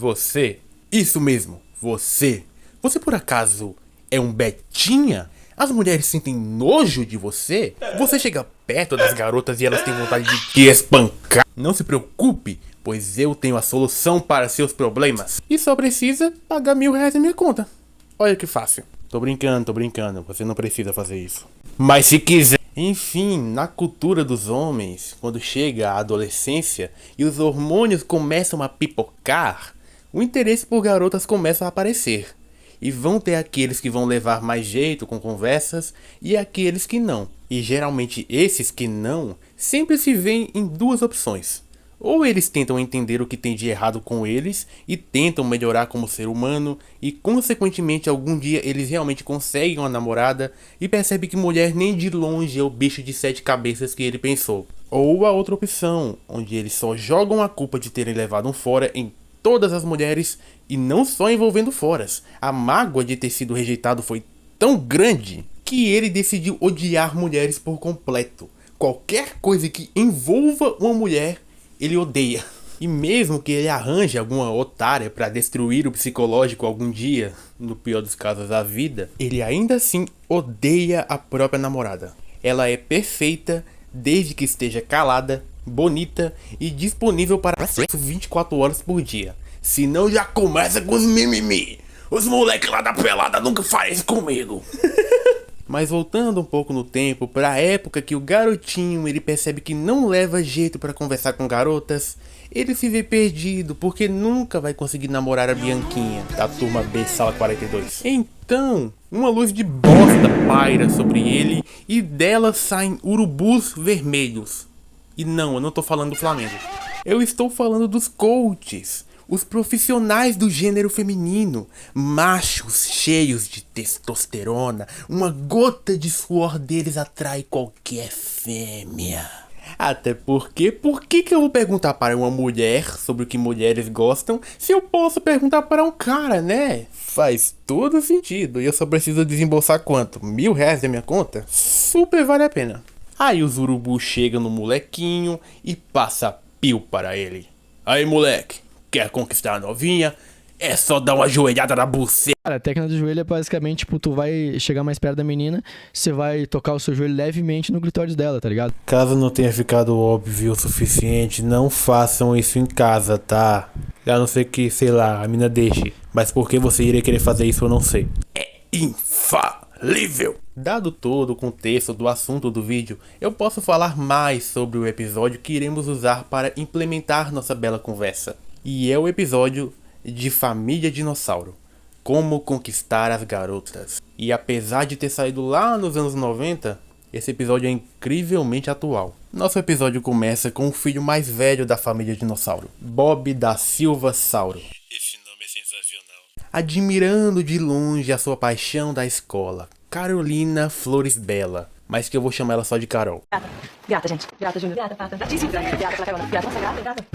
Você, isso mesmo, você. Você por acaso é um Betinha? As mulheres sentem nojo de você? Você chega perto das garotas e elas têm vontade de te espancar? Não se preocupe, pois eu tenho a solução para seus problemas. E só precisa pagar R$1000 na minha conta. Olha que fácil. Tô brincando, você não precisa fazer isso. Mas se quiser... Enfim, na cultura dos homens, quando chega a adolescência e os hormônios começam a pipocar, o interesse por garotas começa a aparecer. E vão ter aqueles que vão levar mais jeito com conversas e aqueles que não. E geralmente esses que não sempre se veem em duas opções. Ou eles tentam entender o que tem de errado com eles e tentam melhorar como ser humano e consequentemente algum dia eles realmente conseguem uma namorada e percebem que mulher nem de longe é o bicho de 7 cabeças que ele pensou. Ou a outra opção, onde eles só jogam a culpa de terem levado um fora em todas as mulheres e não só envolvendo foras. A mágoa de ter sido rejeitado foi tão grande que ele decidiu odiar mulheres por completo. Qualquer coisa que envolva uma mulher ele odeia. E mesmo que ele arranje alguma otária pra destruir o psicológico algum dia, no pior dos casos a vida, ele ainda assim odeia a própria namorada. Ela é perfeita desde que esteja calada, bonita e disponível para sexo 24 horas por dia. Senão já começa com os mimimi. Os moleques lá da pelada nunca fazem isso comigo. Mas voltando um pouco no tempo, pra época que o garotinho ele percebe que não leva jeito pra conversar com garotas, ele se vê perdido porque nunca vai conseguir namorar a Bianquinha, da turma B, sala 42. Então, uma luz de bosta paira sobre ele e dela saem urubus vermelhos. E não, eu não tô falando do Flamengo. Eu estou falando dos coaches. Os profissionais do gênero feminino, machos cheios de testosterona, uma gota de suor deles atrai qualquer fêmea. Até porque, por que eu vou perguntar para uma mulher sobre o que mulheres gostam, se eu posso perguntar para um cara, né? Faz todo sentido, e eu só preciso desembolsar quanto? R$1000 da minha conta? Super vale a pena. Aí os urubus chegam no molequinho e passa pio para ele. Aí moleque, quer conquistar a novinha? É só dar uma joelhada na buceta. Cara, a técnica do joelho é basicamente, tipo, tu vai chegar mais perto da menina, você vai tocar o seu joelho levemente no clitóris dela, tá ligado? Caso não tenha ficado óbvio o suficiente, não façam isso em casa, tá? A não ser que, sei lá, a mina deixe. Mas por que você iria querer fazer isso eu não sei. É infalível! Dado todo o contexto do assunto do vídeo, eu posso falar mais sobre o episódio que iremos usar para implementar nossa bela conversa. E é o episódio de Família Dinossauro. Como conquistar as garotas. E apesar de ter saído lá nos anos 90, esse episódio é incrivelmente atual. Nosso episódio começa com o filho mais velho da família Dinossauro, Bob da Silva Sauro. Esse nome é sensacional. Admirando de longe a sua paixão da escola, Carolina Flores Bela, mas que eu vou chamar ela só de Carol. Gata, gente. Gata, Júnior. Gata, Pata. Gatíssimo. Gata, Placaona. Gata, nossa gata. Gata.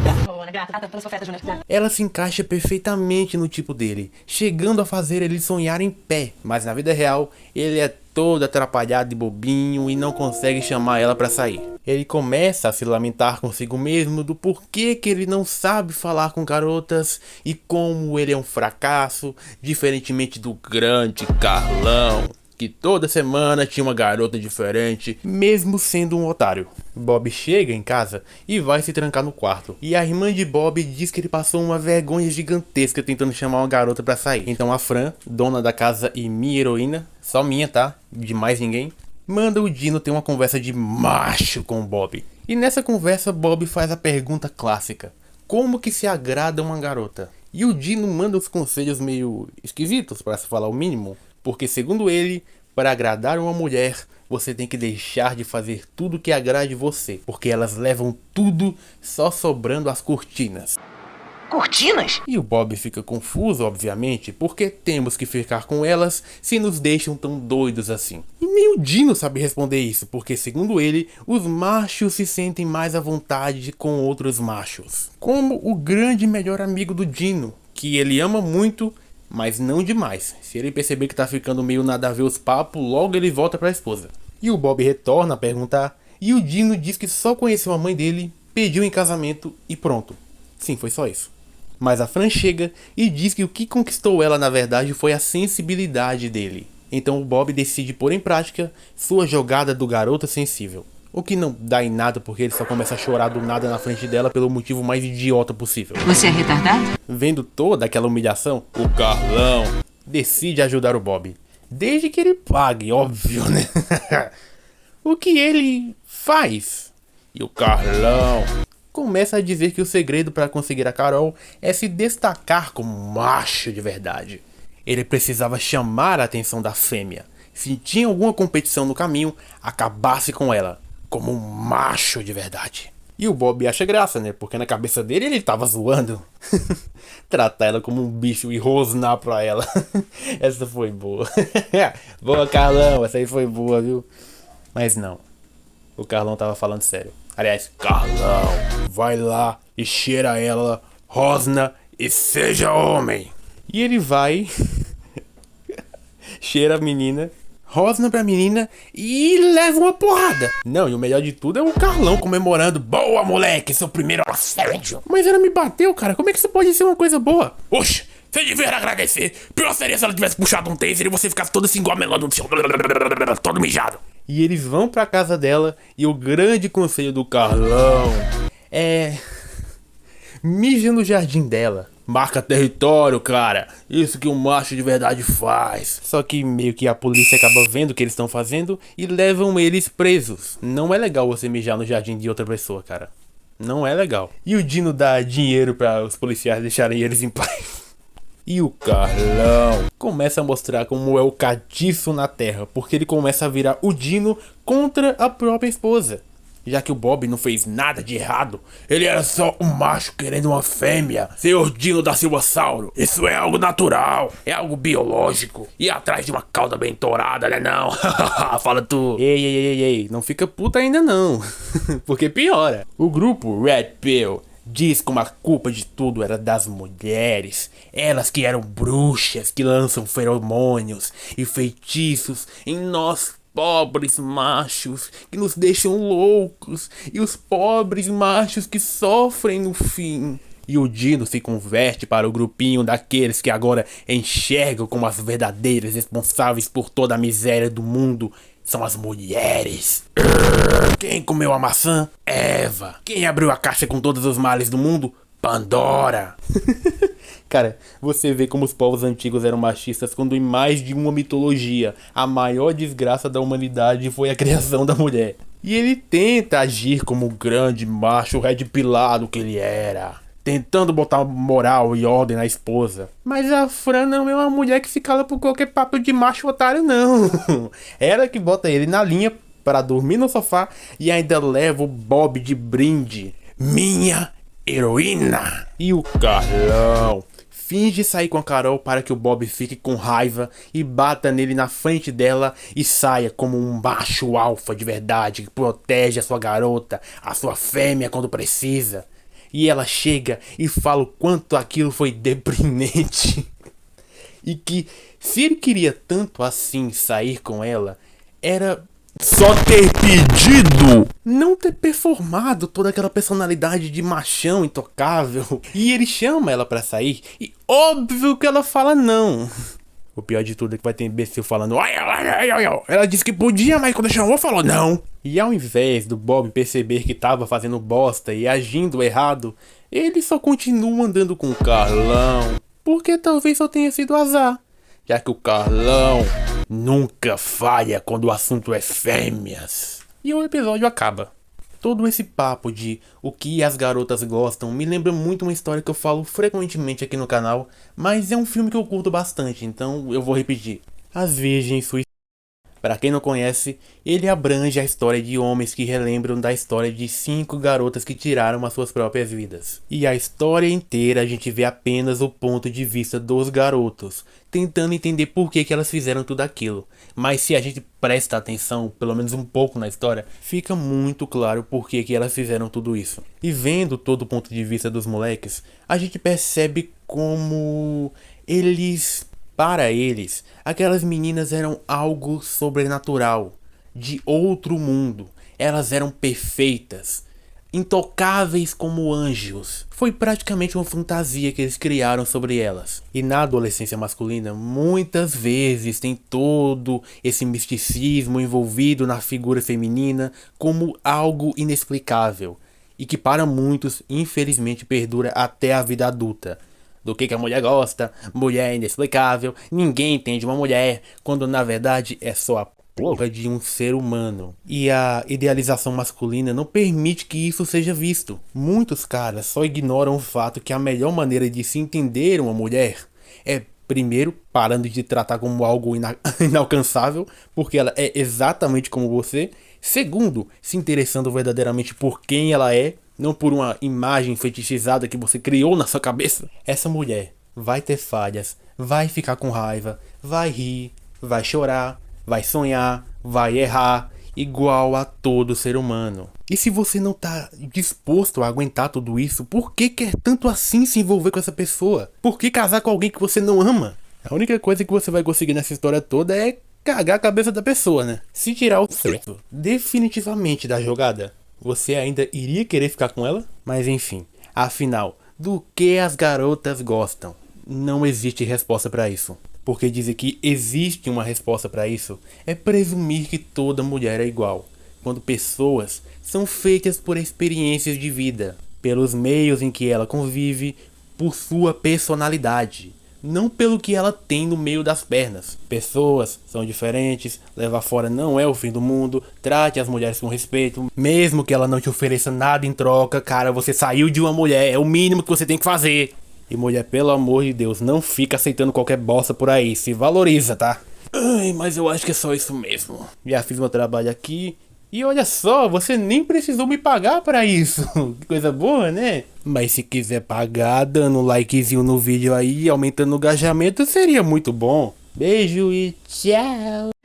Gata, pela sua festa, Júnior. Ela se encaixa perfeitamente no tipo dele, chegando a fazer ele sonhar em pé, mas na vida real, ele é todo atrapalhado e bobinho e não consegue chamar ela pra sair. Ele começa a se lamentar consigo mesmo do porquê que ele não sabe falar com garotas e como ele é um fracasso, diferentemente do grande Carlão, que toda semana tinha uma garota diferente, mesmo sendo um otário. Bob chega em casa e vai se trancar no quarto. E a irmã de Bob diz que ele passou uma vergonha gigantesca tentando chamar uma garota pra sair. Então a Fran, dona da casa e minha heroína, só minha, tá? De mais ninguém, manda o Dino ter uma conversa de macho com o Bob. E nessa conversa Bob faz a pergunta clássica: como que se agrada uma garota? E o Dino manda uns conselhos meio esquisitos, para se falar o mínimo. Porque segundo ele, para agradar uma mulher, você tem que deixar de fazer tudo que agrade você. Porque elas levam tudo, só sobrando as cortinas. Cortinas? E o Bob fica confuso, obviamente, porque temos que ficar com elas se nos deixam tão doidos assim. E nem o Dino sabe responder isso, porque segundo ele, os machos se sentem mais à vontade com outros machos. Como o grande melhor amigo do Dino, que ele ama muito, mas não demais. Se ele perceber que tá ficando meio nada a ver os papos, logo ele volta pra esposa. E o Bob retorna a perguntar, e o Dino diz que só conheceu a mãe dele, pediu em casamento e pronto. Sim, foi só isso. Mas a Fran chega e diz que o que conquistou ela na verdade foi a sensibilidade dele. Então o Bob decide pôr em prática sua jogada do garoto sensível. O que não dá em nada porque ele só começa a chorar do nada na frente dela pelo motivo mais idiota possível. Você é retardado? Vendo toda aquela humilhação, o Carlão decide ajudar o Bob. Desde que ele pague, óbvio, né? O que ele faz? E o Carlão começa a dizer que o segredo para conseguir a Carol é se destacar como um macho de verdade. Ele precisava chamar a atenção da fêmea. Se tinha alguma competição no caminho, acabasse com ela, como um macho de verdade. E o Bob acha graça, né? Porque na cabeça dele ele tava zoando. Tratar ela como um bicho e rosnar pra ela. Essa foi boa. Boa, Carlão. Essa aí foi boa, viu? Mas não. O Carlão tava falando sério. Aliás, Carlão, vai lá e cheira ela, rosna e seja homem. E ele vai, cheira a menina, rosna pra menina e leva uma porrada. Não, e o melhor de tudo é o Carlão comemorando. Boa, moleque, seu primeiro assédio. Mas ela me bateu, cara. Como é que isso pode ser uma coisa boa? Oxe, você devia agradecer. Pior seria se ela tivesse puxado um taser e você ficasse todo assim igual a melão do chão, todo mijado. E eles vão pra casa dela e o grande conselho do Carlão é... mija no jardim dela. Marca território, cara. Isso que um macho de verdade faz. Só que meio que a polícia acaba vendo o que eles estão fazendo e levam eles presos. Não é legal você mijar no jardim de outra pessoa, cara. Não é legal. E o Dino dá dinheiro para os policiais deixarem eles em paz. E o Carlão começa a mostrar como é o catiço na terra, porque ele começa a virar o Dino contra a própria esposa. Já que o Bob não fez nada de errado, ele era só um macho querendo uma fêmea. Senhor Dino da Silvassauro, isso é algo natural, é algo biológico. E atrás de uma cauda bem torada, né não? Fala tu. Ei, não fica puta ainda não. Porque piora. O grupo Red Pill diz como a culpa de tudo era das mulheres. Elas que eram bruxas, que lançam feromônios e feitiços em nós pobres machos, que nos deixam loucos. E os pobres machos que sofrem no fim. E o Dino se converte para o grupinho daqueles que agora enxergam como as verdadeiras responsáveis por toda a miséria do mundo. São as mulheres. Quem comeu a maçã? Eva. Quem abriu a caixa com todos os males do mundo? Pandora. Cara, você vê como os povos antigos eram machistas quando em mais de uma mitologia a maior desgraça da humanidade foi a criação da mulher. E ele tenta agir como o grande macho red pilado que ele era, tentando botar moral e ordem na esposa. Mas a Fran não é uma mulher que se cala por qualquer papo de macho otário, não. Ela que bota ele na linha para dormir no sofá e ainda leva o Bob de brinde. Minha heroína. E o Carlão finge sair com a Carol para que o Bob fique com raiva e bata nele na frente dela e saia como um macho alfa de verdade que protege a sua garota, a sua fêmea quando precisa. E ela chega e fala o quanto aquilo foi deprimente. E que se ele queria tanto assim sair com ela, era só ter pedido, não ter performado toda aquela personalidade de machão intocável. E ele chama ela pra sair e óbvio que ela fala não. O pior de tudo é que vai ter imbecil falando ai. Ela disse que podia, mas quando chamou falou não. E ao invés do Bob perceber que tava fazendo bosta e agindo errado, ele só continua andando com o Carlão, porque talvez só tenha sido azar, já que o Carlão nunca falha quando o assunto é fêmeas. E o episódio acaba. Todo esse papo de o que as garotas gostam me lembra muito uma história que eu falo frequentemente aqui no canal, mas é um filme que eu curto bastante, então eu vou repetir. As Virgens Suicidas. Para quem não conhece, ele abrange a história de homens que relembram da história de 5 garotas que tiraram as suas próprias vidas. E a história inteira a gente vê apenas o ponto de vista dos garotos, tentando entender por que elas fizeram tudo aquilo. Mas se a gente presta atenção, pelo menos um pouco na história, fica muito claro por que elas fizeram tudo isso. E vendo todo o ponto de vista dos moleques, a gente percebe como para eles, aquelas meninas eram algo sobrenatural, de outro mundo. Elas eram perfeitas, intocáveis como anjos. Foi praticamente uma fantasia que eles criaram sobre elas. E na adolescência masculina, muitas vezes tem todo esse misticismo envolvido na figura feminina como algo inexplicável. E que para muitos, infelizmente, perdura até a vida adulta. Do que a mulher gosta, mulher é inexplicável, ninguém entende uma mulher, quando na verdade é só a porra de um ser humano. E a idealização masculina não permite que isso seja visto. Muitos caras só ignoram o fato que a melhor maneira de se entender uma mulher é, primeiro, parando de tratar como algo inalcançável, porque ela é exatamente como você. Segundo, se interessando verdadeiramente por quem ela é, não por uma imagem fetichizada que você criou na sua cabeça. Essa mulher vai ter falhas, vai ficar com raiva, vai rir, vai chorar, vai sonhar, vai errar, igual a todo ser humano. E se você não tá disposto a aguentar tudo isso, por que quer tanto assim se envolver com essa pessoa? Por que casar com alguém que você não ama? A única coisa que você vai conseguir nessa história toda é cagar a cabeça da pessoa, né? Se tirar o sexo definitivamente da jogada, você ainda iria querer ficar com ela? Mas enfim, afinal, do que as garotas gostam? Não existe resposta pra isso. Porque dizer que existe uma resposta pra isso é presumir que toda mulher é igual, quando pessoas são feitas por experiências de vida, pelos meios em que ela convive, por sua personalidade, não pelo que ela tem no meio das pernas. Pessoas são diferentes, levar fora não é o fim do mundo, trate as mulheres com respeito, mesmo que ela não te ofereça nada em troca, cara, você saiu de uma mulher, é o mínimo que você tem que fazer. E mulher, pelo amor de Deus, não fica aceitando qualquer bosta por aí, se valoriza, tá? Ai, mas eu acho que é só isso mesmo. Já fiz meu trabalho aqui. E olha só, você nem precisou me pagar pra isso. Que coisa boa, né? Mas se quiser pagar, dando um likezinho no vídeo aí, aumentando o engajamento, seria muito bom. Beijo e tchau.